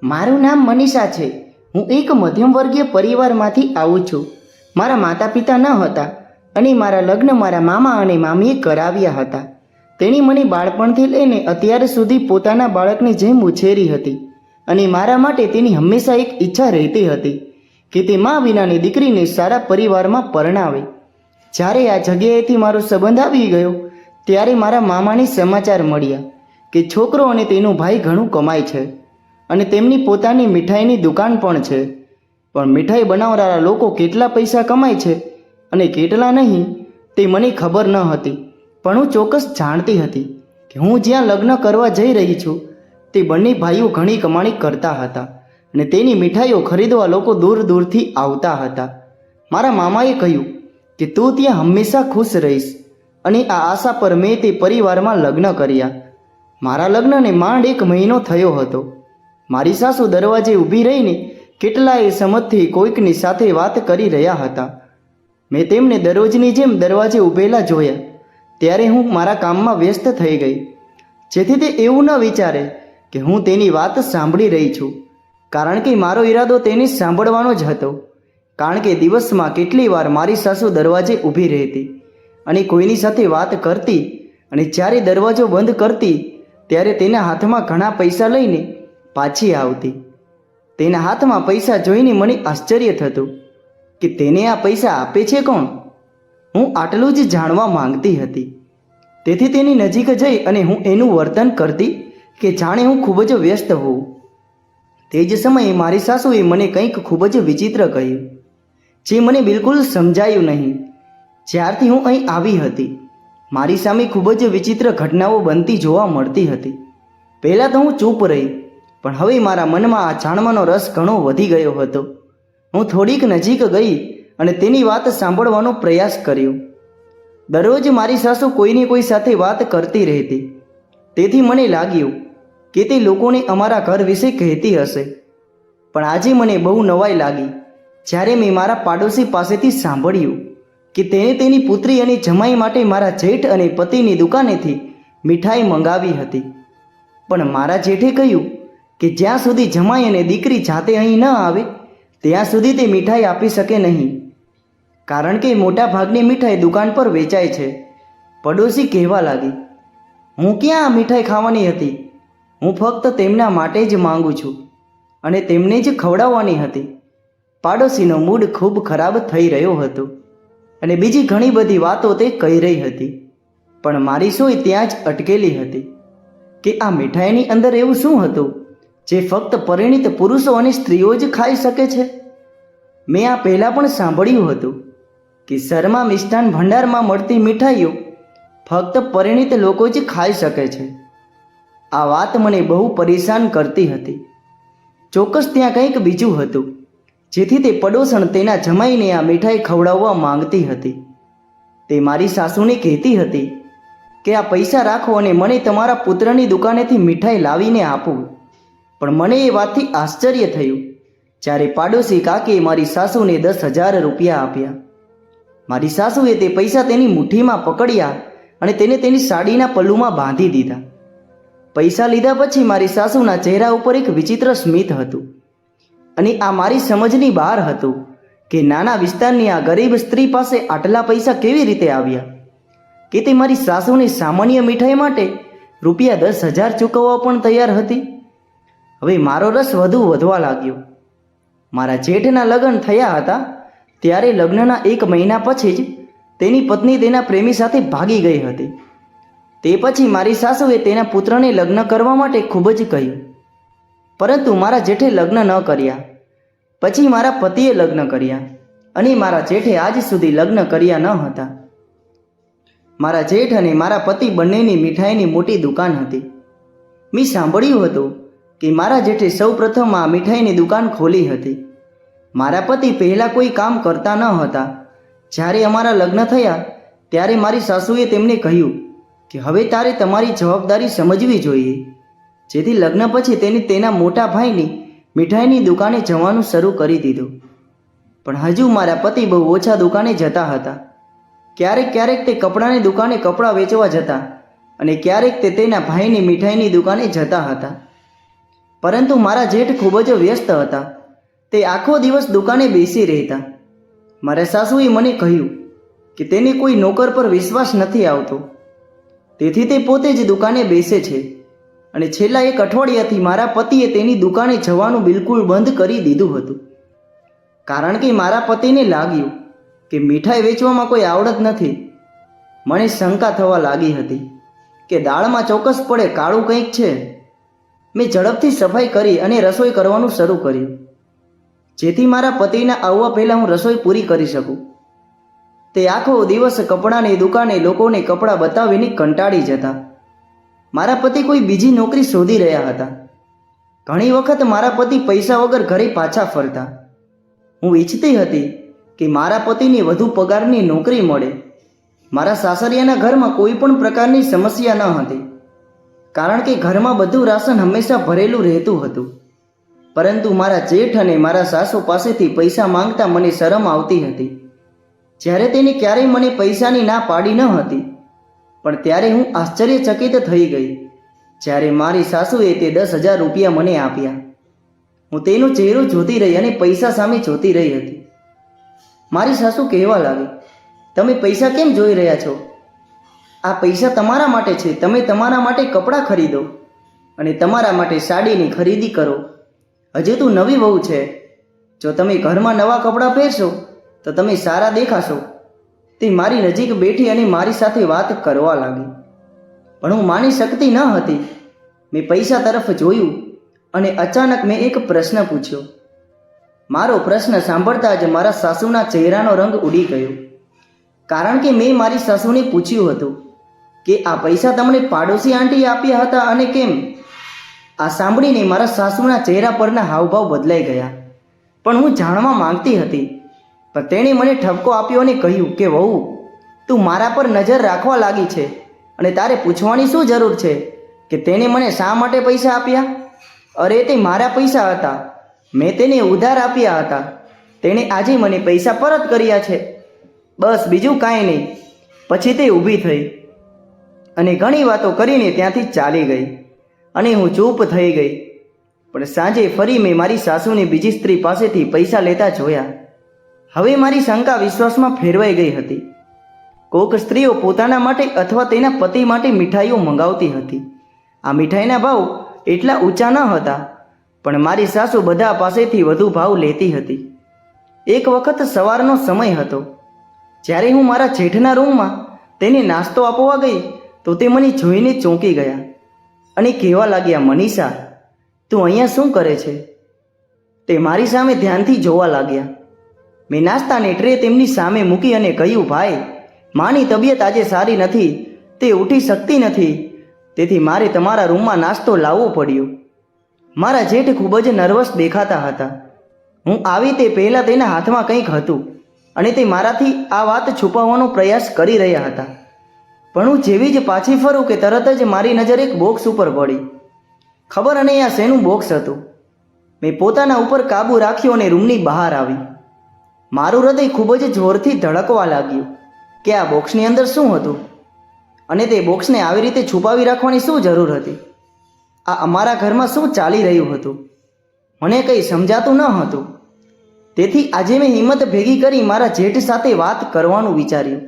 મારું નામ મનીષા છે. હું એક મધ્યમવર્ગીય પરિવારમાંથી આવું છું. મારા માતા પિતા ન હતા અને મારા લગ્ન મારા મામા અને મામીએ કરાવ્યા હતા. તેણી મને બાળપણથી લઈને અત્યાર સુધી પોતાના બાળકની જેમ ઉછેરી હતી અને મારા માટે તેની હંમેશા એક ઈચ્છા રહેતી હતી કે તે મા વિનાની દીકરીને સારા પરિવારમાં પરણાવે. જ્યારે આ જગ્યાએથી મારો સંબંધ આવી ગયો ત્યારે મારા મામાને સમાચાર મળ્યા કે છોકરો અને તેનો ભાઈ ઘણું કમાય છે અને તેમની પોતાની મીઠાઈની દુકાન પણ છે. પણ મીઠાઈ બનાવનારા લોકો કેટલા પૈસા કમાય છે અને કેટલા નહીં તે મને ખબર ન હતી. પણ હું ચોક્કસ જાણતી હતી કે હું જ્યાં લગ્ન કરવા જઈ રહી છું તે બંને ભાઈઓ ઘણી કમાણી કરતા હતા અને તેની મીઠાઈઓ ખરીદવા લોકો દૂર દૂરથી આવતા હતા. મારા મામાએ કહ્યું કે તું ત્યાં હંમેશા ખુશ રહીશ અને આ આશા પર મેં તે પરિવારમાં લગ્ન કર્યા. મારા લગ્નને માંડ 1 મહિનો થયો હતો. મારી સાસુ દરવાજે ઊભી રહીને કેટલાય સમયથી કોઈકની સાથે વાત કરી રહ્યા હતા. મેં તેમને દરરોજની જેમ દરવાજે ઊભેલા જોયા ત્યારે હું મારા કામમાં વ્યસ્ત થઈ ગઈ, જેથી તે એવું ન વિચારે કે હું તેની વાત સાંભળી રહી છું, કારણ કે મારો ઈરાદો તેને સાંભળવાનો જ હતો. કારણ કે દિવસમાં કેટલી વાર મારી સાસુ દરવાજે ઊભી રહેતી અને કોઈની સાથે વાત કરતી અને જ્યારે દરવાજો બંધ કરતી ત્યારે તેના હાથમાં ઘણા પૈસા લઈને પાછી આવતી. તેના હાથમાં પૈસા જોઈને મને આશ્ચર્ય થતું કે તેને આ પૈસા આપે છે કોણ? હું આટલું જ જાણવા માંગતી હતી. તેથી તેની નજીક જઈ અને હું એનું વર્તન કરતી કે જાણે હું ખૂબ જ વ્યસ્ત હોઉં. તે જ સમયે મારી સાસુએ મને કંઈક ખૂબ જ વિચિત્ર કહ્યું, જે મને બિલકુલ સમજાયું નહીં. જ્યારથી હું અહીં આવી હતી મારી સામે ખૂબ જ વિચિત્ર ઘટનાઓ બનતી જોવા મળતી હતી. પહેલાં તો હું ચૂપ રહી, પણ હવે મારા મનમાં આ જાણવાનો રસ ઘણો વધી ગયો હતો. હું થોડીક નજીક ગઈ અને તેની વાત સાંભળવાનો પ્રયાસ કર્યો. દરરોજ મારી સાસુ કોઈને કોઈ સાથે વાત કરતી રહેતી, તેથી મને લાગ્યું કે તે લોકોને અમારા ઘર વિશે કહેતી હશે. પણ આજે મને બહુ નવાઈ લાગી જ્યારે મેં મારા પાડોશી પાસેથી સાંભળ્યું કે તેણે તેની પુત્રી અને જમાઈ માટે મારા જેઠ અને પતિની દુકાનેથી મીઠાઈ મંગાવી હતી. પણ મારા જેઠે કહ્યું કે જ્યાં સુધી જમાઈ અને દીકરી જાતે અહીં ન આવે ત્યાં સુધી તે મીઠાઈ આપી શકે નહીં, કારણ કે મોટા ભાગની મીઠાઈ દુકાન પર વેચાય છે. પડોશી કહેવા લાગી, હું ક્યાં આ મીઠાઈ ખાવાની હતી? હું ફક્ત તેમના માટે જ માંગુ છું અને તેમને જ ખવડાવવાની હતી. પાડોશીનો મૂડ ખૂબ ખરાબ થઈ રહ્યો હતો અને બીજી ઘણી બધી વાતો તે કહી રહી હતી. પણ મારી સોય ત્યાં જ અટકેલી હતી કે આ મીઠાઈની અંદર એવું શું હતું જે ફક્ત પરિણીત પુરુષો અને સ્ત્રીઓ જ ખાઈ શકે છે? મેં આ પહેલાં પણ સાંભળ્યું હતું કે શર્મા મિષ્ટાન ભંડારમાં મળતી મીઠાઈઓ ફક્ત પરિણીત લોકો જ ખાઈ શકે છે. આ વાત મને બહુ પરેશાન કરતી હતી. ચોક્કસ ત્યાં કંઈક બીજું હતું, જેથી તે પડોશણ તેના જમાઈને આ મીઠાઈ ખવડાવવા માંગતી હતી. તે મારી સાસુને કહેતી હતી કે આ પૈસા રાખો અને મને તમારા પુત્રની દુકાનેથી મીઠાઈ લાવીને આપો. પણ મને એ વાતથી આશ્ચર્ય થયું જ્યારે પાડોશી કાકીએ મારી સાસુને 10,000 રૂપિયા આપ્યા. મારી સાસુએ તે પૈસા તેની મુઠ્ઠીમાં પકડ્યા અને તેને તેની સાડીના પલ્લુમાં બાંધી દીધા. પૈસા લીધા પછી મારી સાસુના ચહેરા ઉપર એક વિચિત્ર સ્મિત હતું અને આ મારી સમજની બહાર હતું કે નાના વિસ્તારની આ ગરીબ સ્ત્રી પાસે આટલા પૈસા કેવી રીતે આવ્યા કે તે મારી સાસુની સામાન્ય મીઠાઈ માટે રૂપિયા 10,000 ચૂકવવા પણ તૈયાર હતી. હવે મારો રસ વધવા લાગ્યો. મારા જેઠના લગ્ન થયા હતા ત્યારે લગ્નના 1 મહિના પછી જ તેની પત્ની તેના પ્રેમી સાથે ભાગી ગઈ હતી. તે પછી મારી સાસુએ તેના પુત્રને લગ્ન કરવા માટે ખૂબ જ કહ્યું, પરંતુ મારા જેઠે લગ્ન ન કર્યા. પછી મારા પતિએ લગ્ન કર્યા અને મારા જેઠે આજ સુધી લગ્ન કર્યા ન હતા. મારા જેઠ અને મારા પતિ બંનેની મીઠાઈની મોટી દુકાન હતી. મેં સાંભળ્યું હતું કે મારા જેઠે સૌ પ્રથમ આ મીઠાઈની દુકાન ખોલી હતી. મારા પતિ પહેલાં કોઈ કામ કરતા ન હતા. જ્યારે અમારા લગ્ન થયા ત્યારે મારી સાસુએ તેમને કહ્યું કે હવે તારે તમારી જવાબદારી સમજવી જોઈએ, જેથી લગ્ન પછી તેને તેના મોટા ભાઈની મીઠાઈની દુકાને જવાનું શરૂ કરી દીધું. પણ હજુ મારા પતિ બહુ ઓછા દુકાને જતા હતા. ક્યારેક તે કપડાની દુકાને કપડાં વેચવા જતા અને ક્યારેક તે તેના ભાઈની મીઠાઈની દુકાને જતા હતા. પરંતુ મારા જેઠ ખૂબ જ વ્યસ્ત હતા. તે આખો દિવસ દુકાને બેસી રહેતા. મારા સાસુએ મને કહ્યું કે તેને કોઈ નોકર પર વિશ્વાસ નથી આવતો, તેથી તે પોતે જ દુકાને બેસે છે. અને છેલ્લા 1 અઠવાડિયાથી મારા પતિએ તેની દુકાને જવાનું બિલકુલ બંધ કરી દીધું હતું. કારણ કે મારા પતિને લાગ્યું કે મીઠાઈ વેચવામાં કોઈ આવડત નથી. મને શંકા થવા લાગી હતી કે દાળમાં ચોક્કસપણે કાળું કંઈક છે. મેં ઝડપથી સફાઈ કરી અને રસોઈ કરવાનું શરૂ કર્યું, જેથી મારા પતિના આવવા પહેલાં હું રસોઈ પૂરી કરી શકું. તે આખો દિવસ કપડાની દુકાને લોકોને કપડાં બતાવીને કંટાળી જતા. મારા પતિ કોઈ બીજી નોકરી શોધી રહ્યા હતા. ઘણી વખત મારા પતિ પૈસા વગર ઘરે પાછા ફરતા. હું ઈચ્છતી હતી કે મારા પતિને વધુ પગારની નોકરી મળે. મારા સાસરિયાના ઘરમાં કોઈ પણ પ્રકારની સમસ્યા ન હતી, કારણ કે ઘરમાં બધું રાશન હંમેશા ભરેલું રહેતું હતું. પરંતુ મારા જેઠ અને મારા સાસુ પાસેથી પૈસા માંગતા મને શરમ આવતી હતી. જ્યારે તેને ક્યારેય મને પૈસાની ના પાડી ન હતી, પણ ત્યારે હું આશ્ચર્યચકિત થઈ ગઈ જ્યારે મારી સાસુએ તે 10,000 રૂપિયા મને આપ્યા. હું તેનો ચહેરો જોતી રહી અને પૈસા સામે જોતી રહી હતી. મારી સાસુ કહેવા લાગી, તમે પૈસા કેમ જોઈ રહ્યા છો? આ પૈસા તમારા માટે છે. તમે તમારા માટે કપડાં ખરીદો અને તમારા માટે સાડીની ખરીદી કરો. હજુ તું નવી વહુ છે. જો તમે ઘરમાં નવા કપડાં પહેરશો તો તમે સારા દેખાશો. તે મારી નજીક બેઠી અને મારી સાથે વાત કરવા લાગી. પણ હું માની શકતી ન હતી. મેં પૈસા તરફ જોયું અને અચાનક મેં એક પ્રશ્ન પૂછ્યો. મારો પ્રશ્ન સાંભળતા જ મારા સાસુના ચહેરાનો રંગ ઉડી ગયો, કારણ કે મેં મારી સાસુને પૂછ્યું હતું કે આ પૈસા તમને પાડોશી આંટીએ આપ્યા હતા અને કેમ? આ સાંભળીને મારા સાસુના ચહેરા પરના હાવભાવ બદલાઈ ગયા. પણ હું જાણવા માંગતી હતી, પણ તેણે મને ઠપકો આપ્યો અને કહ્યું કે વહુ, તું મારા પર નજર રાખવા લાગી છે અને તારે પૂછવાની શું જરૂર છે કે તેને મને શા માટે પૈસા આપ્યા? અરે તે મારા પૈસા હતા. મેં તેને ઉધાર આપ્યા હતા. તેણે આજે મને પૈસા પરત કર્યા છે. બસ, બીજું કાંઈ નહીં. પછી તે ઊભી થઈ અને ઘણી વાતો કરીને ત્યાંથી ચાલી ગઈ અને હું ચૂપ થઈ ગઈ. પણ સાંજે ફરી મેં મારી સાસુને બીજી સ્ત્રી પાસેથી પૈસા લેતા જોયા. હવે મારી શંકા વિશ્વાસમાં ફેરવાઈ ગઈ હતી. કોઈક સ્ત્રીઓ પોતાના માટે અથવા તેના પતિ માટે મીઠાઈઓ મંગાવતી હતી. આ મીઠાઈના ભાવ એટલા ઊંચા ન હતા, પણ મારી સાસુ બધા પાસેથી વધુ ભાવ લેતી હતી. એક વખત સવારનો સમય હતો, જ્યારે હું મારા જેઠના રૂમમાં તેને નાસ્તો આપવા ગઈ તો તે મને જોઈને ચોંકી ગયા અને કહેવા લાગ્યા, મનીષા, તું અહીંયા શું કરે છે? તે મારી સામે ધ્યાનથી જોવા લાગ્યા. મેં નાસ્તાની ટ્રે તેમની સામે મૂકી અને કહ્યું, ભાઈ, માની તબિયત આજે સારી નથી. તે ઉઠી શકતી નથી, તેથી મારે તમારા રૂમમાં નાસ્તો લાવવો પડ્યો. મારા જેઠ ખૂબ જ નર્વસ દેખાતા હતા. હું આવી તે પહેલાં તેના હાથમાં કંઈક હતું અને તે મારાથી આ વાત છુપાવવાનો પ્રયાસ કરી રહ્યા હતા. પણ હું જેવી જ પાછી ફરું કે તરત જ મારી નજર એક બોક્સ ઉપર પડી. ખબર નહીં આ શેનું બોક્સ હતું. મેં પોતાના ઉપર કાબૂ રાખ્યો અને રૂમની બહાર આવી. મારું હૃદય ખૂબ જ જોરથી ધડકવા લાગ્યું કે આ બોક્સની અંદર શું હતું અને તે બોક્સને આવી રીતે છુપાવી રાખવાની શું જરૂર હતી? આ અમારા ઘરમાં શું ચાલી રહ્યું હતું? મને કંઈ સમજાતું ન હતું. તેથી આજે મેં હિંમત ભેગી કરી મારા જેઠ સાથે વાત કરવાનું વિચાર્યું.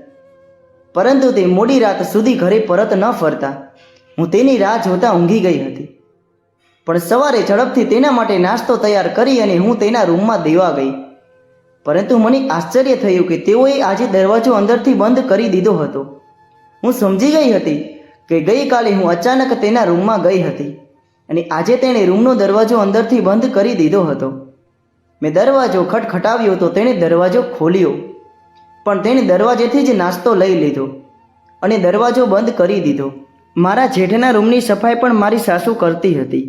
પરંતુ તે મોડી રાત સુધી ઘરે પરત ન ફરતા હું તેની રાહ જોતા ઊંઘી ગઈ હતી. પણ સવારે ઝડપથી તેના માટે નાસ્તો તૈયાર કરી અને હું તેના રૂમમાં દેવા ગઈ. પરંતુ મને આશ્ચર્ય થયું કે તેઓએ આજે દરવાજો અંદરથી બંધ કરી દીધો હતો. હું સમજી ગઈ હતી કે ગઈકાલે હું અચાનક તેના રૂમમાં ગઈ હતી અને આજે તેણે રૂમનો દરવાજો અંદરથી બંધ કરી દીધો હતો. મેં દરવાજો ખટખટાવ્યો તો તેણે દરવાજો ખોલ્યો, પણ તેણે દરવાજેથી જ નાસ્તો લઈ લીધો અને દરવાજો બંધ કરી દીધો. મારા જેઠના રૂમની સફાઈ પણ મારી સાસુ કરતી હતી.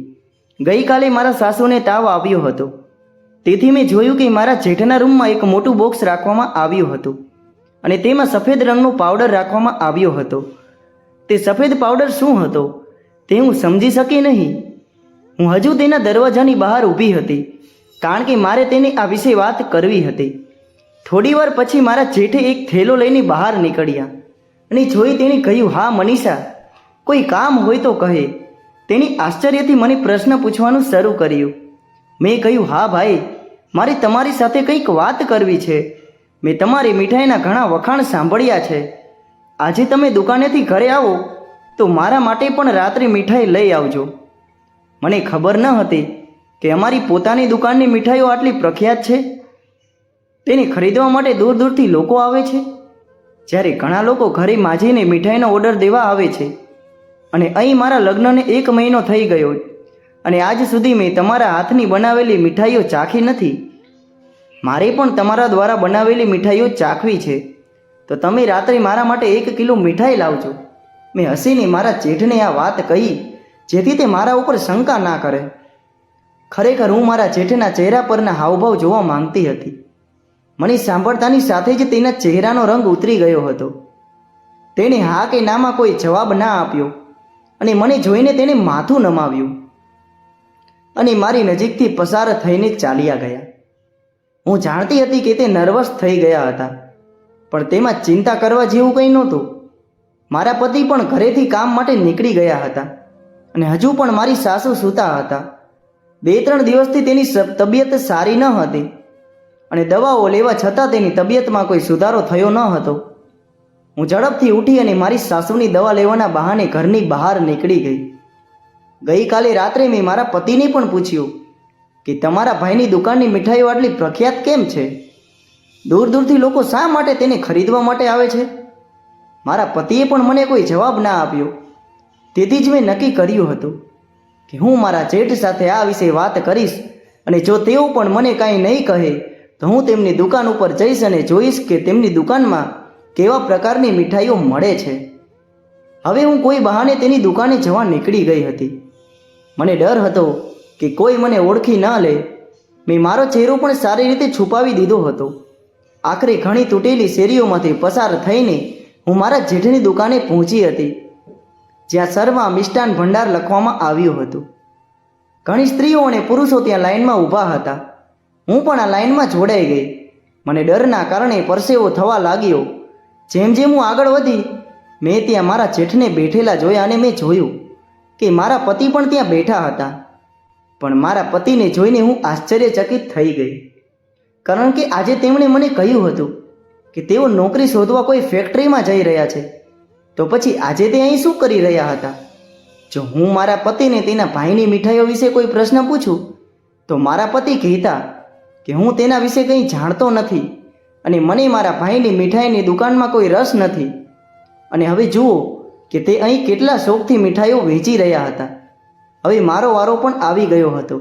ગઈકાલે મારા સાસુને તાવ આવ્યો હતો, તેથી મેં જોયું કે મારા જેઠના રૂમમાં એક મોટું બોક્સ રાખવામાં આવ્યું હતું અને તેમાં સફેદ રંગનો પાવડર રાખવામાં આવ્યો હતો. તે સફેદ પાવડર શું હતો તે હું સમજી શકી નહીં. હું હજુ તેના દરવાજાની બહાર ઊભી હતી, કારણ કે મારે તેને આ વિશે વાત કરવી હતી. થોડી વાર પછી મારા જેઠે એક થેલો લઈને બહાર નીકળ્યા અને જોઈ તેણે કહ્યું, હા મનીષા, કોઈ કામ હોય તો કહે. તેની આશ્ચર્યથી મને પ્રશ્ન પૂછવાનું શરૂ કર્યું. મેં કહ્યું, હા ભાઈ, મારે તમારી સાથે કંઈક વાત કરવી છે. મેં તમારી મીઠાઈના ઘણા વખાણ સાંભળ્યા છે. આજે તમે દુકાનેથી ઘરે આવો તો મારા માટે પણ રાત્રે મીઠાઈ લઈ આવજો. મને ખબર ન હતી કે અમારી પોતાની દુકાનની મીઠાઈઓ આટલી પ્રખ્યાત છે. તેને ખરીદવા માટે દૂર દૂરથી લોકો આવે છે. જ્યારે ઘણા લોકો ઘરે માજીને મીઠાઈનો ઓર્ડર દેવા આવે છે. અને અહીં મારા લગ્નને 1 મહિનો થઈ ગયો અને આજ સુધી મેં તમારા હાથની બનાવેલી મીઠાઈઓ ચાખી નથી. મારે પણ તમારા દ્વારા બનાવેલી મીઠાઈઓ ચાખવી છે. તો તમે રાત્રે મારા માટે 1 કિલો મીઠાઈ લાવજો. મેં હસીને મારા જેઠને આ વાત કહી, જેથી તે મારા ઉપર શંકા ના કરે. ખરેખર હું મારા જેઠના ચહેરા પરના હાવભાવ જોવા માંગતી હતી. મને સાંભળતાની સાથે જ તેના ચહેરાનો રંગ ઉતરી ગયો હતો. તેણે હા કે નામાં કોઈ જવાબ ના આપ્યો અને મને જોઈને તેણે માથું નમાવ્યું અને મારી નજીકથી પસાર થઈને ચાલ્યા ગયા. હું જાણતી હતી કે તે નર્વસ થઈ ગયા હતા, પણ તેમાં ચિંતા કરવા જેવું કંઈ નહોતું. મારા પતિ પણ ઘરેથી કામ માટે નીકળી ગયા હતા અને હજુ પણ મારી સાસુ સૂતા હતા. 2-3 દિવસથી તેની તબિયત સારી ન હતી અને દવાઓ લેવા છતાં તેની તબિયતમાં કોઈ સુધારો થયો ન હતો. હું ઝડપથી ઉઠી અને મારી સાસુની દવા લેવાના બહાને ઘરની બહાર નીકળી ગઈ. ગઈકાલે રાત્રે મેં મારા પતિને પણ પૂછ્યું કે તમારા ભાઈની દુકાનની મીઠાઈઓ આટલી પ્રખ્યાત કેમ છે? દૂર દૂરથી લોકો શા માટે તેને ખરીદવા માટે આવે છે? મારા પતિએ પણ મને કોઈ જવાબ ના આપ્યો. તેથી જ મેં નક્કી કર્યું હતું કે હું મારા જેઠ સાથે આ વિશે વાત કરીશ અને જો તેઓ પણ મને કાંઈ નહીં કહે તો હું તેમની દુકાન ઉપર જઈશ અને જોઈશ કે તેમની દુકાનમાં કેવા પ્રકારની મીઠાઈઓ મળે છે. હવે હું કોઈ બહાને તેની દુકાને જવા નીકળી ગઈ હતી. મને ડર હતો કે કોઈ મને ઓળખી ન લે. મેં મારો ચહેરો પણ સારી રીતે છુપાવી દીધો હતો. આખરે ઘણી તૂટેલી શેરીઓમાંથી પસાર થઈને હું મારા જેઠની દુકાને પહોંચી હતી, જ્યાં સર્વા મિષ્ટાન ભંડાર લખવામાં આવ્યું હતું. ઘણી સ્ત્રીઓ અને પુરુષો ત્યાં લાઈનમાં ઊભા હતા. હું પણ આ લાઈનમાં જોડાઈ ગઈ. મને ડરના કારણે પરસેવો થવા લાગ્યો. જેમ જેમ હું આગળ વધી મેં ત્યાં મારા જેઠને બેઠેલા જોયા અને મેં જોયું કે મારા પતિ પણ ત્યાં બેઠા હતા. પણ મારા પતિને જોઈને હું આશ્ચર્યચકિત થઈ ગઈ, કારણ કે આજે તેમણે મને કહ્યું હતું કે તેઓ નોકરી શોધવા કોઈ ફેક્ટરીમાં જઈ રહ્યા છે. તો પછી આજે તે અહીં શું કરી રહ્યા હતા? જો હું મારા પતિને તેના ભાઈની મીઠાઈઓ વિશે કોઈ પ્રશ્ન પૂછું તો મારા પતિ કહેતા કે હું તેના વિશે કંઈ જાણતો નથી અને મને મારા ભાઈની મીઠાઈની દુકાનમાં કોઈ રસ નથી. અને હવે જુઓ કે તે અહીં કેટલા શોખથી મીઠાઈઓ વેચી રહ્યા હતા. હવે મારો વારો પણ આવી ગયો હતો.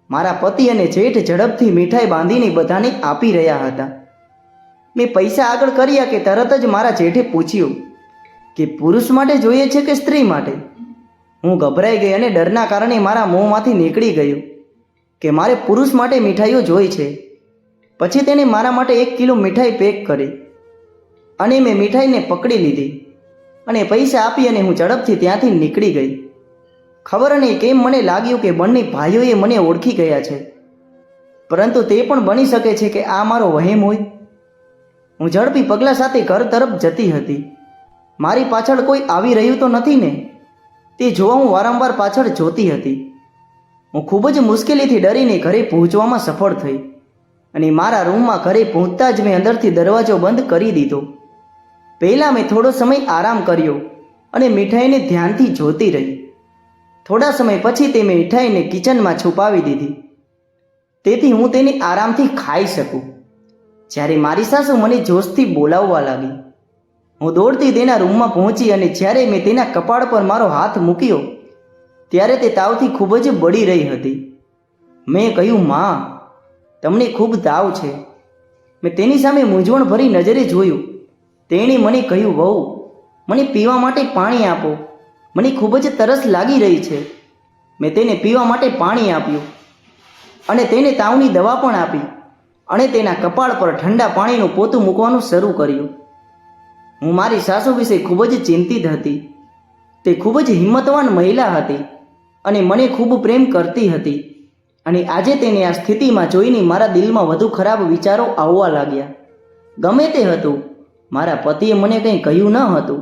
મારા પતિ અને જેઠ ઝડપથી મીઠાઈ બાંધીને બધાને આપી રહ્યા હતા. મેં પૈસા આગળ કર્યા કે તરત જ મારા જેઠે પૂછ્યું કે પુરુષ માટે જોઈએ છે કે સ્ત્રી માટે? હું ગભરાઈ ગઈ અને ડરના કારણે મારા મોંમાંથી નીકળી ગયું કે મારે પુરુષ માટે મીઠાઈઓ જોઈ છે. પછી તેણે મારા માટે 1 કિલો મીઠાઈ પેક કરી અને મેં મીઠાઈને પકડી લીધી અને પૈસા આપી અને હું ઝડપથી ત્યાંથી નીકળી ગઈ. ખબર નહીં કેમ મને લાગ્યું કે બંને ભાઈઓએ મને ઓળખી ગયા છે, પરંતુ તે પણ બની શકે છે કે આ મારો વહેમ હોય. હું ઝડપી પગલાં સાથે ઘર તરફ જતી હતી. મારી પાછળ કોઈ આવી રહ્યું તો નથી ને? તે જોવા હું વારંવાર પાછળ જોતી હતી. હું ખૂબ જ મુશ્કેલીથી ડરીને ઘરે પહોંચવામાં સફળ થઈ અને મારા રૂમમાં ઘરે પહોંચતા જ મેં અંદરથી દરવાજો બંધ કરી દીધો. પહેલાં મેં થોડો સમય આરામ કર્યો અને મીઠાઈને ધ્યાનથી જોતી રહી. થોડા સમય પછી તે મીઠાઈને કિચનમાં છુપાવી દીધી, તેથી હું તેને આરામથી ખાઈ શકું. જ્યારે મારી સાસુ મને જોશથી બોલાવવા લાગી. હું દોડતી તેના રૂમમાં પહોંચી અને જ્યારે મેં તેના કપાળ પર મારો હાથ મૂક્યો ત્યારે તે તાવથી ખૂબ જ બળી રહી હતી. મેં કહ્યું, માં, તમને ખૂબ તાવ છે. મેં તેની સામે મૂંઝવણ ભરી નજરે જોયું. તેણે મને કહ્યું, વહુ, મને પીવા માટે પાણી આપો, મને ખૂબ જ તરસ લાગી રહી છે. મેં તેને પીવા માટે પાણી આપ્યું અને તેને તાવની દવા પણ આપી અને તેના કપાળ પર ઠંડા પાણીનું પોતું મૂકવાનું શરૂ કર્યું. હું મારી સાસુ વિશે ખૂબ જ ચિંતિત હતી. તે ખૂબ જ હિંમતવાન મહિલા હતી અને મને ખૂબ પ્રેમ કરતી હતી. અને આજે તેને આ સ્થિતિમાં જોઈને મારા દિલમાં વધુ ખરાબ વિચારો આવવા લાગ્યા. ગમે તે હતું, મારા પતિએ મને કંઈ કહ્યું ન હતું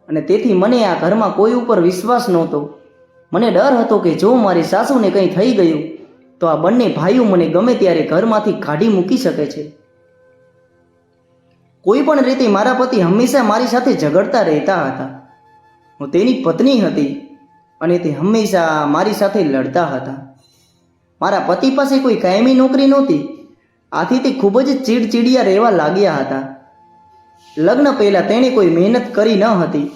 અને તેથી મને આ ઘરમાં કોઈ ઉપર વિશ્વાસ નહોતો. મને ડર હતો કે જો મારી સાસુને કંઈ થઈ ગયું તો આ બંને ભાઈઓ મને ગમે ત્યારે ઘરમાંથી કાઢી મૂકી શકે છે. કોઈ પણ રીતે મારા પતિ હંમેશા મારી સાથે ઝઘડતા રહેતા હતા. હું તેની પત્ની હતી અને તે હંમેશા મારી સાથે લડતા હતા. મારા પતિ પાસે કોઈ કાયમી નોકરી નહોતી, આથી તે ખૂબ જ ચીડચીડિયા રહેવા લાગ્યા હતા. લગ્ન પહેલાં તેણે કોઈ મહેનત કરી ન હતી.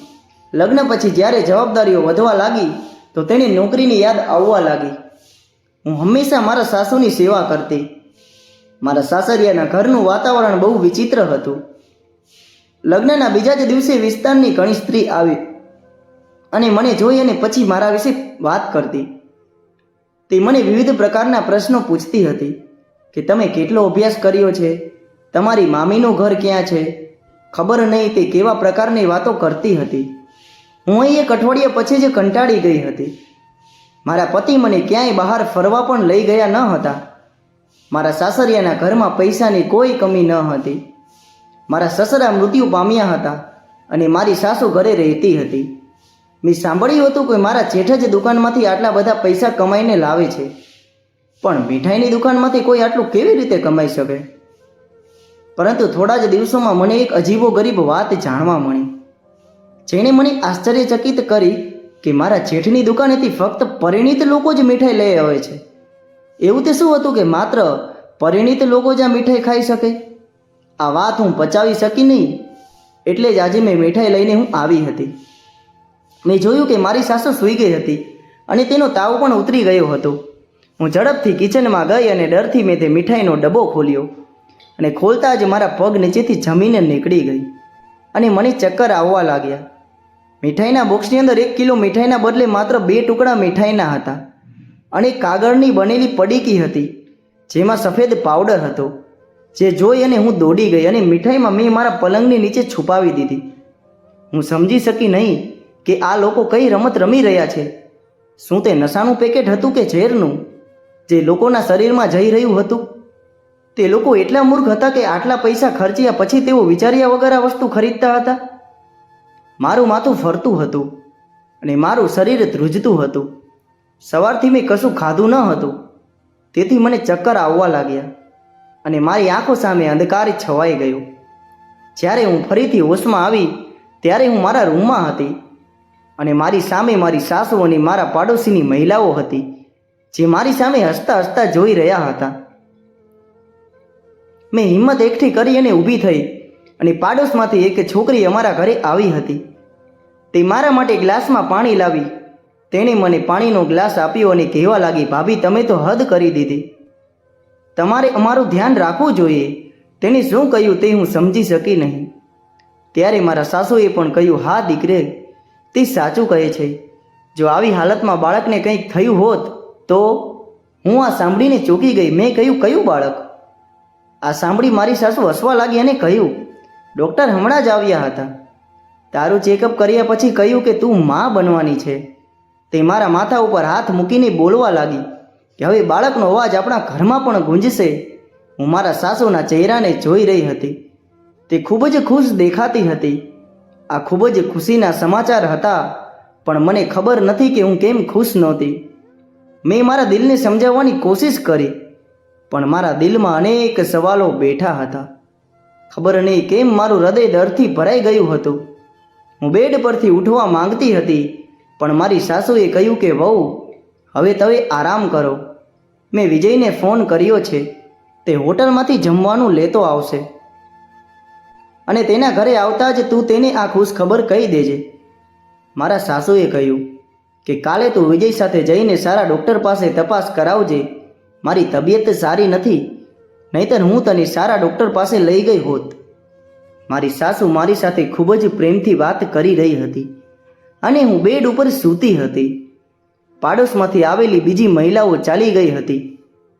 લગ્ન પછી જ્યારે જવાબદારીઓ વધવા લાગી તો તેણે નોકરીની યાદ આવવા લાગી. હું હંમેશા મારા સાસુની સેવા કરતી. મારા સાસરિયાના ઘરનું વાતાવરણ બહુ વિચિત્ર હતું. લગ્નના બીજા જ દિવસે વિસ્તારની ઘણી સ્ત્રી આવી અને મને જોઈ અને પછી મારા વિશે વાત કરતી. તે મને વિવિધ પ્રકારના પ્રશ્નો પૂછતી હતી કે તમે કેટલો અભ્યાસ કર્યો છે, તમારી મામીનું ઘર ક્યાં છે, ખબર નહીં તે કેવા પ્રકારની વાતો કરતી હતી. હું અહીં એક અઠવાડિયા પછી જ કંટાળી ગઈ હતી. મારા પતિ મને ક્યાંય બહાર ફરવા પણ લઈ ગયા ન હતા. મારા સાસરિયાના ઘરમાં પૈસાની કોઈ કમી ન હતી. મારા સસરા મૃત્યુ પામ્યા હતા અને મારી સાસુ ઘરે રહેતી હતી. મેં સાંભળ્યું હતું કે મારા જેઠ જ દુકાનમાંથી આટલા બધા પૈસા કમાઈને લાવે છે, પણ મીઠાઈની દુકાનમાંથી કોઈ આટલું કેવી રીતે કમાઈ શકે? પરંતુ થોડા જ દિવસોમાં મને એક અજીબો ગરીબ વાત જાણવા મળી, જેણે મને આશ્ચર્યચકિત કરી કે મારા જેઠની દુકાનેથી ફક્ત પરિણીત લોકો જ મીઠાઈ લઈ આવે છે. એવું તે શું હતું કે માત્ર પરિણીત લોકો જ આ મીઠાઈ ખાઈ શકે? આ વાત હું પચાવી શકી નહીં, એટલે જ આજે મેં મીઠાઈ લઈને હું આવી હતી. મેં જોયું કે મારી સાસુ સૂઈ ગઈ હતી અને તેનો તાવ પણ ઉતરી ગયો હતો. હું ઝડપથી કિચનમાં ગઈ અને ડરથી મેં તે મીઠાઈનો ડબ્બો ખોલ્યો અને ખોલતા જ મારા પગ નીચેથી જમીને નીકળી ગઈ અને મને ચક્કર આવવા લાગ્યા. મીઠાઈના બોક્સની અંદર 1 કિલો મીઠાઈના બદલે માત્ર 2 ટુકડા મીઠાઈના હતા અને કાગળની બનેલી પડીકી હતી જેમાં સફેદ પાવડર હતો, જે જોઈ અને હું દોડી ગઈ અને મીઠાઈમાં મેં મારા પલંગની નીચે છુપાવી દીધી. હું સમજી શકી નહીં કે આ લોકો કઈ રમત રમી રહ્યા છે. શું તે નશાનું પેકેટ હતું કે ઝેરનું જે લોકોના શરીરમાં જઈ રહ્યું હતું? તે લોકો એટલા મૂર્ખ હતા કે આટલા પૈસા ખર્ચ્યા પછી તેઓ વિચાર્યા વગર આ વસ્તુ ખરીદતા હતા. મારું માથું ફરતું હતું અને મારું શરીર ધ્રુજતું હતું. સવારથી મેં કશું ખાધું ન હતું, તેથી મને ચક્કર આવવા લાગ્યા અને મારી આંખો સામે અંધકાર છવાઈ ગયો. જ્યારે હું ફરીથી હોશમાં આવી ત્યારે હું મારા રૂમમાં હતી અને મારી સામે મારી સાસુ અને મારા પાડોશીની મહિલાઓ હતી, જે મારી સામે હસતા હસતા જોઈ રહ્યા હતા. મેં હિંમત એકઠી કરી અને ઊભી થઈ અને પાડોશમાંથી એક છોકરી અમારા ઘરે આવી હતી. તે મારા માટે ગ્લાસમાં પાણી લાવી. તેણે મને પાણીનો ગ્લાસ આપ્યો અને કહેવા લાગી, ભાભી તમે તો હદ કરી દીધી, તમારે અમારું ધ્યાન રાખવું જોઈએ. તેણે શું કહ્યું તે હું સમજી શકી નહીં. ત્યારે મારા સાસુએ પણ કહ્યું, હા દીકરે, તે સાચું કહે છે. જો આવી હાલતમાં બાળકને કંઈક થયું હોત તો? હું આ સાંભળીને ચોંકી ગઈ. મેં કહ્યું, કયું બાળક? આ સાંભળી મારી સાસુ હસવા લાગી અને કહ્યું, ડૉક્ટર હમણાં જ આવ્યા હતા. તારું ચેકઅપ કર્યા પછી કહ્યું કે તું માં બનવાની છે. તે મારા માથા ઉપર હાથ મૂકીને બોલવા લાગી કે હવે બાળકનો અવાજ આપણા ઘરમાં પણ ગુંજશે. હું મારા સાસુના ચહેરાને જોઈ રહી હતી. તે ખૂબ જ ખુશ દેખાતી હતી. આ ખૂબ જ ખુશીના સમાચાર હતા, પણ મને ખબર નથી કે હું કેમ ખુશ નહોતી. મેં મારા દિલને સમજાવવાની કોશિશ કરી, પણ મારા દિલમાં અનેક સવાલો બેઠા હતા. ખબર નહીં કેમ મારું હૃદય ડરથી ભરાઈ ગયું હતું. હું બેડ પરથી ઉઠવા માંગતી હતી, પણ મારી સાસુએ કહ્યું કે વહુ, હવે તમે આરામ કરો. મેં વિજયને ફોન કર્યો છે, તે હોટલમાંથી જમવાનું લેતો આવશે અને તેના ઘરે આવતા જ તું તેને આ ખુશખબર કહી દેજે. મારા સાસુએ કહ્યું કે કાલે તું વિજય સાથે જઈને સારા ડૉક્ટર પાસે તપાસ કરાવજે. મારી તબિયત સારી નથી, નહીંતર હું તને સારા ડૉક્ટર પાસે લઈ ગઈ હોત. મારી સાસુ મારી સાથે ખૂબ જ પ્રેમથી વાત કરી રહી હતી અને હું બેડ ઉપર સૂતી હતી. પાડોશમાંથી આવેલી બીજી મહિલાઓ ચાલી ગઈ હતી,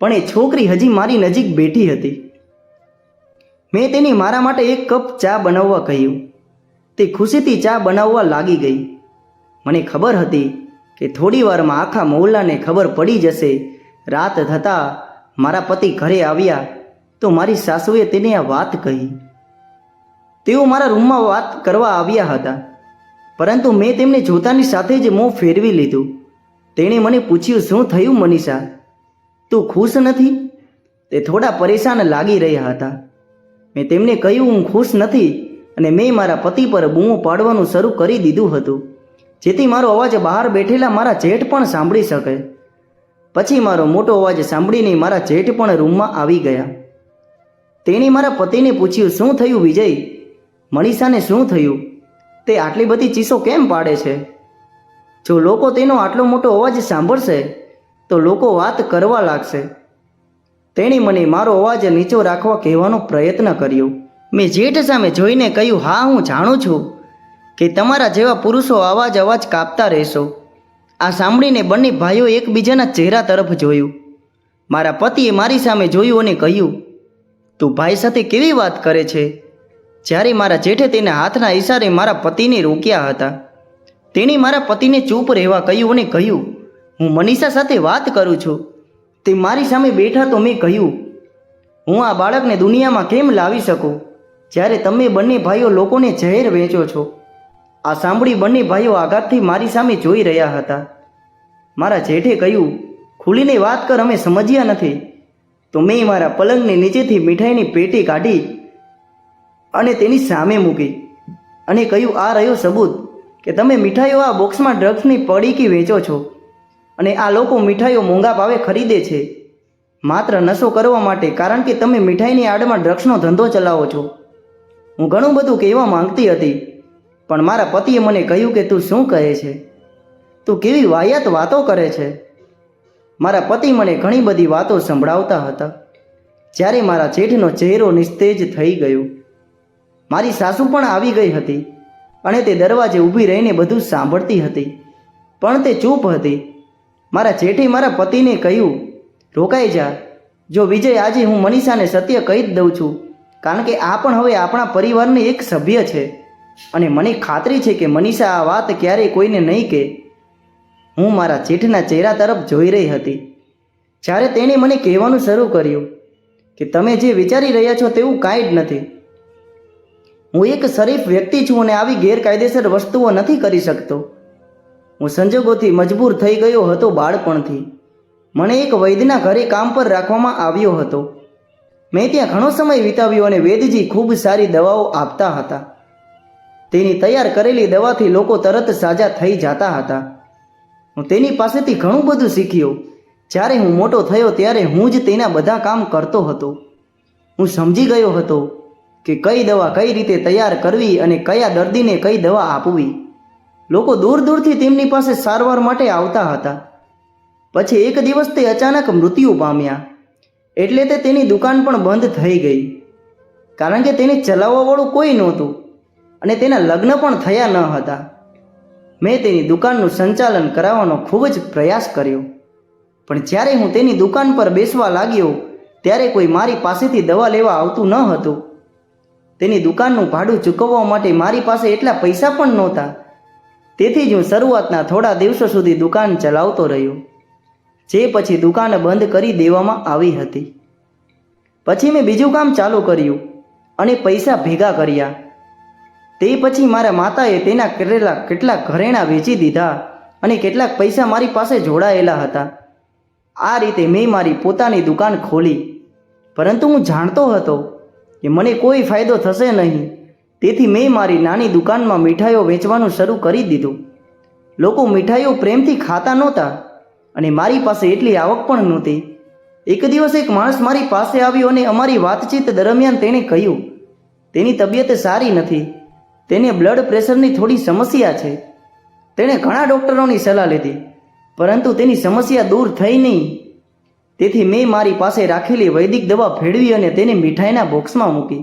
પણ એ છોકરી હજી મારી નજીક બેઠી હતી. મેં તેને મારા માટે 1 કપ ચા બનાવવા કહ્યું. તે ખુશીથી ચા બનાવવા લાગી ગઈ. મને ખબર હતી કે થોડી વારમાં આખા મહોલ્લાને ખબર પડી જશે. રાત થતાં મારા પતિ ઘરે આવ્યા તો મારી સાસુએ તેને આ વાત કહી. તેઓ મારા રૂમમાં વાત કરવા આવ્યા હતા, પરંતુ મેં તેમને જોતાની સાથે જ મોં ફેરવી લીધું. તેણે મને પૂછ્યું, શું થયું મનીષા, તું ખુશ નથી? તે થોડા પરેશાન લાગી રહ્યા હતા. મેં તેમને કહ્યું, હું ખુશ નથી, અને મેં મારા પતિ પર બૂમો પાડવાનું શરૂ કરી દીધું હતું, જેથી મારો અવાજ બહાર બેઠેલા મારા જેઠ પણ સાંભળી શકે. પછી મારો મોટો અવાજ સાંભળીને મારા જેઠ પણ રૂમમાં આવી ગયા. તેણે મારા પતિને પૂછ્યું, શું થયું વિજય? મનીષાને શું થયું? તે આટલી બધી ચીસો કેમ પાડે છે? જો લોકો તેનો આટલો મોટો અવાજ સાંભળશે તો લોકો વાત કરવા લાગશે. તેણે મને મારો અવાજ નીચો રાખવા કહેવાનો પ્રયત્ન કર્યો. મેં જેઠ સામે જોઈને કહ્યું, હા, હું જાણું છું કે તમારા જેવા પુરુષો અવાજ કાપતા રહેશો. આ સાંભળીને બંને ભાઈઓ એકબીજાના ચહેરા તરફ જોયું. મારા પતિએ મારી સામે જોયું અને કહ્યું, તું ભાઈ સાથે કેવી વાત કરે છે? જ્યારે મારા જેઠે તેના હાથના ઈશારે મારા પતિને રોક્યા હતા. તેણે મારા પતિને ચૂપ રહેવા કહ્યું અને કહ્યું, હું મનીષા સાથે વાત કરું છું. તે મારી સામે બેઠા તો મેં કહ્યું, હું આ બાળકને દુનિયામાં કેમ લાવી શકું જ્યારે તમે બંને ભાઈઓ લોકોને ઝેર વેચો છો? આ સાંભળી બંને ભાઈઓ આઘાતથી મારી સામે જોઈ રહ્યા હતા. મારા જેઠે કહ્યું, ખુલીને વાત કર, અમે સમજ્યા નથી. તો મેં મારા પલંગની નીચેથી મીઠાઈની પેટી કાઢી અને તેની સામે મૂકી અને કહ્યું, આ રહ્યો સબૂત કે તમે મીઠાઈઓ આ બોક્સમાં ડ્રગ્સની પડીકી વેચો છો અને આ લોકો મીઠાઈઓ મોંઘા ભાવે ખરીદે છે માત્ર નશો કરવા માટે, કારણ કે તમે મીઠાઈની આડમાં ડ્રગ્સનો ધંધો ચલાવો છો. હું ઘણું બધું કહેવા માંગતી હતી, પણ મારા પતિએ મને કહ્યું કે તું શું કહે છે? તું કેવી વાહિયાત વાતો કરે છે? મારા પતિ મને ઘણી બધી વાતો સંભળાવતા હતા. જ્યારે મારા જેઠનો ચહેરો નિસ્તેજ થઈ ગયો. મારી સાસુ પણ આવી ગઈ હતી અને તે દરવાજે ઊભી રહીને બધું સાંભળતી હતી, પણ તે ચૂપ હતી. મારા જેઠે મારા પતિને કહ્યું, રોકાઈ જા. જો વિજય, આજે હું મનીષાને સત્ય કહી જ દઉં છું, કારણ કે આ પણ હવે આપણા પરિવારનું એક સભ્ય છે અને મને ખાતરી છે કે મનીષા આ વાત ક્યારેય કોઈને નહીં કહે. હું મારા જેઠના ચહેરા તરફ જોઈ રહી હતી. જ્યારે તેણે મને કહેવાનું શરૂ કર્યું કે તમે જે વિચારી રહ્યા છો તેવું કાંઈ જ નથી. હું એક શરીફ વ્યક્તિ છું અને આવી ગેરકાયદેસર વસ્તુઓ નથી કરી શકતો. હું સંજોગોથી મજબૂર થઈ ગયો હતો. બાળપણથી મને એક વૈદ્યના ઘરે કામ પર રાખવામાં આવ્યો હતો. મેં ત્યાં ઘણો સમય વિતાવ્યો અને વૈદ્યજી ખૂબ સારી દવાઓ આપતા હતા. તેની તૈયાર કરેલી દવાથી લોકો તરત સાજા થઈ જતા હતા. હું તેની પાસેથી ઘણું બધું શીખ્યો. જ્યારે હું મોટો થયો ત્યારે હું જ તેના બધા કામ કરતો હતો. હું સમજી ગયો હતો કે કઈ દવા કઈ રીતે તૈયાર કરવી અને કયા દર્દીને કઈ દવા આપવી. લોકો દૂર દૂરથી તેમની પાસે સારવાર માટે આવતા હતા. પછી એક દિવસ તે અચાનક મૃત્યુ પામ્યા. એટલે તે તેની દુકાન પણ બંધ થઈ ગઈ, કારણ કે તેને ચલાવવાવાળું કોઈ નહોતું અને તેના લગ્ન પણ થયા ન હતા. મેં તેની દુકાનનું સંચાલન કરાવવાનો ખૂબ જ પ્રયાસ કર્યો, પણ જ્યારે હું તેની દુકાન પર બેસવા લાગ્યો ત્યારે કોઈ મારી પાસેથી દવા લેવા આવતું ન હતું. તેની દુકાનનું ભાડું ચૂકવવા માટે મારી પાસે એટલા પૈસા પણ નહોતા. તેથી જ હું શરૂઆતના થોડા દિવસો સુધી દુકાન ચલાવતો રહ્યો, જે પછી દુકાન બંધ કરી દેવામાં આવી હતી. પછી મેં બીજું કામ ચાલુ કર્યું અને પૈસા ભેગા કર્યા. તે પછી મારા માતાએ તેના કરેલા કેટલાક ઘરેણાં વેચી દીધા અને કેટલાક પૈસા મારી પાસે જોડાયેલા હતા. આ રીતે મેં મારી પોતાની દુકાન ખોલી, પરંતુ હું જાણતો હતો કે મને કોઈ ફાયદો થશે નહીં. તેથી મેં મારી નાની દુકાનમાં મીઠાઈઓ વેચવાનું શરૂ કરી દીધું. લોકો મીઠાઈઓ પ્રેમથી ખાતા નહોતા અને મારી પાસે એટલી આવક પણ નહોતી. એક દિવસ એક માણસ મારી પાસે આવ્યો અને અમારી વાતચીત દરમિયાન તેણે કહ્યું, તેની તબિયત સારી નથી, તેને બ્લડ પ્રેશરની થોડી સમસ્યા છે. તેણે ઘણા ડૉક્ટરોની સલાહ લીધી, પરંતુ તેની સમસ્યા દૂર થઈ નહીં. તેથી મેં મારી પાસે રાખેલી વૈદિક દવા ભેળવી અને તેને મીઠાઈના બોક્સમાં મૂકી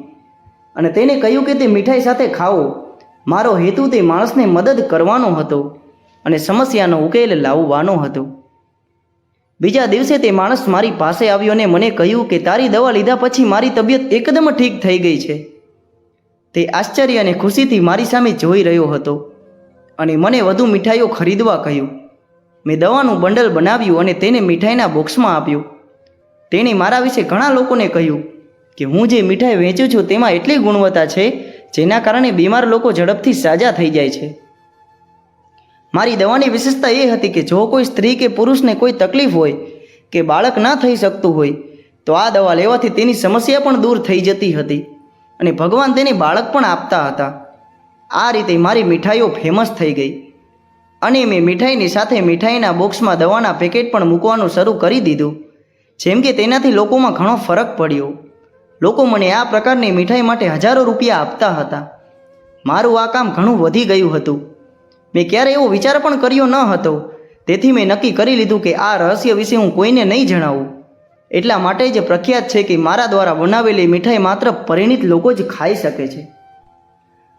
અને તેને કહ્યું કે તે મીઠાઈ સાથે ખાઓ. મારો હેતુ તે માણસને મદદ કરવાનો હતો અને સમસ્યાનો ઉકેલ લાવવાનો હતો. બીજા દિવસે તે માણસ મારી પાસે આવ્યો અને મને કહ્યું કે તારી દવા લીધા પછી મારી તબિયત એકદમ ઠીક થઈ ગઈ છે. તે આશ્ચર્ય અને ખુશીથી મારી સામે જોઈ રહ્યો હતો અને મને વધુ મીઠાઈઓ ખરીદવા કહ્યું. મેં દવાનું બંડલ બનાવ્યું અને તેને મીઠાઈના બોક્સમાં આપ્યું. તેણે મારા વિશે ઘણા લોકોને કહ્યું કે હું જે મીઠાઈ વેચું છું તેમાં એટલી ગુણવત્તા છે જેના કારણે બીમાર લોકો ઝડપથી સાજા થઈ જાય છે. મારી દવાની વિશેષતા એ હતી કે જો કોઈ સ્ત્રી કે પુરુષને કોઈ તકલીફ હોય કે બાળક ના થઈ શકતું હોય તો આ દવા લેવાથી તેની સમસ્યા પણ દૂર થઈ જતી હતી અને ભગવાન તેને બાળક પણ આપતા હતા. આ રીતે મારી મીઠાઈઓ ફેમસ થઈ ગઈ અને મેં મીઠાઈની સાથે મીઠાઈના બોક્સમાં દવાના પેકેટ પણ મૂકવાનું શરૂ કરી દીધું. જેમ કે તેનાથી લોકોમાં ઘણો ફરક પડ્યો. લોકો મને આ પ્રકારની મીઠાઈ માટે હજારો રૂપિયા આપતા હતા. મારું આ કામ ઘણું વધી ગયું હતું. મેં ક્યારે એવો વિચાર પણ કર્યો ન હતો. તેથી મેં નક્કી કરી લીધું કે આ રહસ્ય વિશે હું કોઈને નહીં જણાવું. એટલા માટે જ પ્રખ્યાત છે કે મારા દ્વારા બનાવેલી મીઠાઈ માત્ર પરિણિત લોકો જ ખાઈ શકે છે.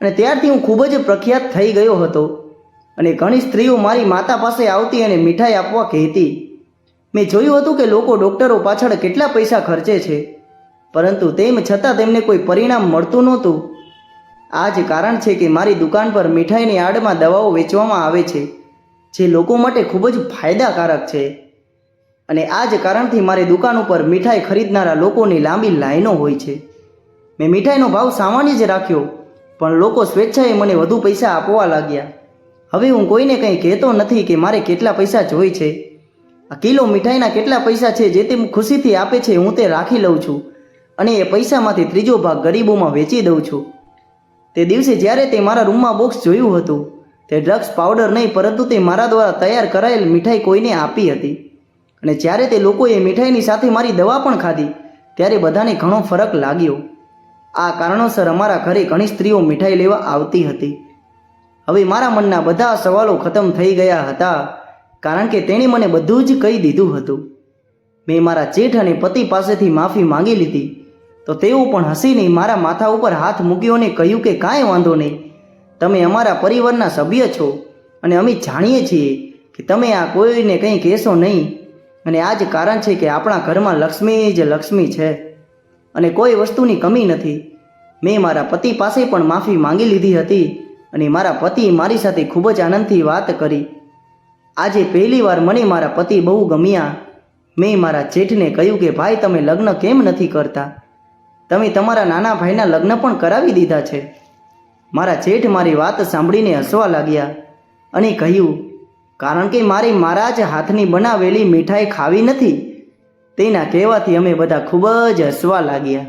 અને ત્યારથી હું ખૂબ જ પ્રખ્યાત થઈ ગયો હતો અને ઘણી સ્ત્રીઓ મારી માતા પાસે આવતી અને મીઠાઈ આપવા કહેતી. મેં જોયું હતું કે લોકો ડૉક્ટરો પાછળ કેટલા પૈસા ખર્ચે છે, પરંતુ તેમ છતાં તેમને કોઈ પરિણામ મળતું નહોતું. આ જ કારણ છે કે મારી દુકાન પર મીઠાઈની આડમાં દવાઓ વેચવામાં આવે છે, જે લોકો માટે ખૂબ જ ફાયદાકારક છે. અને આ જ કારણથી મારી દુકાન ઉપર મીઠાઈ ખરીદનારા લોકોની લાંબી લાઈનો હોય છે. મેં મીઠાઈનો ભાવ સામાન્ય જ રાખ્યો, પણ લોકો સ્વેચ્છાએ મને વધુ પૈસા આપવા લાગ્યા. હવે હું કોઈને કંઈ કહેતો નથી કે મારે કેટલા પૈસા જોઈએ છે. આ કિલો મીઠાઈના કેટલા પૈસા છે જે તે ખુશીથી આપે છે હું તે રાખી લઉં છું અને એ પૈસામાંથી ત્રીજો ભાગ ગરીબોમાં વેચી દઉં છું. તે દિવસે જ્યારે તે મારા રૂમમાં બોક્સ જોયું હતું, તે ડ્રગ્સ પાવડર નહીં પરંતુ તે મારા દ્વારા તૈયાર કરાયેલ મીઠાઈ કોઈને આપી હતી. અને જ્યારે તે લોકોએ મીઠાઈની સાથે મારી દવા પણ ખાધી ત્યારે બધાને ઘણો ફરક લાગ્યો. આ કારણોસર અમારા ઘરે ઘણી સ્ત્રીઓ મીઠાઈ લેવા આવતી હતી. હવે મારા મનના બધા સવાલો ખતમ થઈ ગયા હતા, કારણ કે તેણે મને બધું જ કહી દીધું હતું. મેં મારા જેઠ અને પતિ પાસેથી માફી માંગી લીધી તો તેઓ પણ હસીને મારા માથા ઉપર હાથ મૂક્યો અને કહ્યું કે કાંઈ વાંધો નહીં, તમે અમારા પરિવારના સભ્ય છો અને અમે જાણીએ છીએ કે તમે આ કોઈને કંઈ કહેશો નહીં. અને આ જ કારણ છે કે આપણા ઘરમાં લક્ષ્મી જ લક્ષ્મી છે અને કોઈ વસ્તુની કમી નથી. મેં મારા પતિ પાસે પણ માફી માંગી લીધી હતી અને મારા પતિએ મારી સાથે ખૂબ જ આનંદથી વાત કરી. આજે પહેલીવાર મને મારા પતિ બહુ ગમ્યા. મેં મારા જેઠને કહ્યું કે ભાઈ, તમે લગ્ન કેમ નથી કરતા? તમે તમારા નાના ભાઈના લગ્ન પણ કરાવી દીધા છે. મારા જેઠ મારી વાત સાંભળીને હસવા લાગ્યા અને કહ્યું, કારણ કે મારે મારા જ હાથની બનાવેલી મીઠાઈ ખાવી નથી. તેના કહેવાથી અમે બધા ખૂબ જ હસવા લાગ્યા.